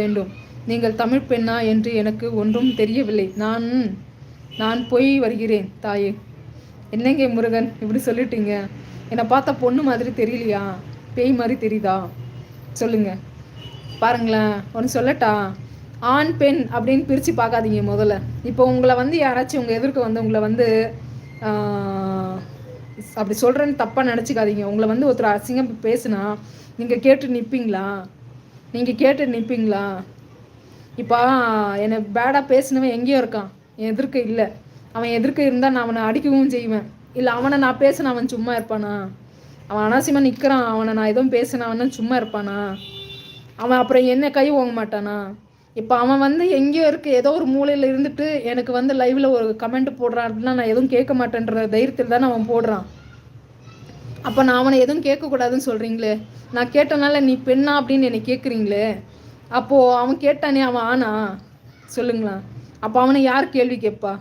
வேண்டும். நீங்கள் தமிழ் பெண்ணா என்று எனக்கு ஒன்றும் தெரியவில்லை. நான் போய் வருகிறேன் தாயே. என்னங்க முருகன் இப்படி சொல்லிட்டீங்க? என்னை பார்த்தா பொண்ணு மாதிரி தெரியலையா? பேய் மாதிரி தெரியுதா? சொல்லுங்க. பாருங்களேன், ஒன்று சொல்லட்டா? ஆண் பெண் அப்படின்னு பிரித்து பார்க்காதீங்க முதல்ல. இப்போ உங்களை வந்து யாராச்சும் உங்கள் எதிர்க்க வந்து உங்களை வந்து அப்படி சொல்கிறேன்னு தப்பாக நினச்சிக்காதீங்க. உங்களை வந்து ஒருத்தர் அசிங்கம் பேசுனா நீங்கள் கேட்டு நிற்பீங்களா? இப்போ என்னை பேடாக பேசினவன் எங்கேயோ இருக்கான், என் எதிர்க்க இல்லை. அவன் எதிர்க்க இருந்தால் நான் அவனை அடிக்கவும் செய்வேன். இல்லை அவனை நான் பேசின அவன் சும்மா இருப்பானா? அவன் அனாவசியமாக நிற்கிறான், அவனை நான் எதுவும் பேசின அவன் சும்மா இருப்பானா? அவன் அப்புறம் என்ன கை ஓங்க மாட்டானா? இப்போ அவன் வந்து எங்கேயோ ஏதோ ஒரு மூலையில் இருந்துட்டு எனக்கு வந்து லைவில் ஒரு கமெண்ட் போடுறான் அப்படின்னா நான் எதுவும் கேட்க மாட்டேன்ற தைரியத்தில் தானே அவன் போடுறான். அப்போ நான் அவனை எதுவும் கேட்கக்கூடாதுன்னு சொல்கிறீங்களே. நான் கேட்டனால நீ பெண்ணா அப்படின்னு என்னை கேட்குறீங்களே. அப்போது அவன் கேட்டானே, அவன் ஆனா சொல்லுங்களா? அப்போ அவனை யார் கேள்வி கேட்பா?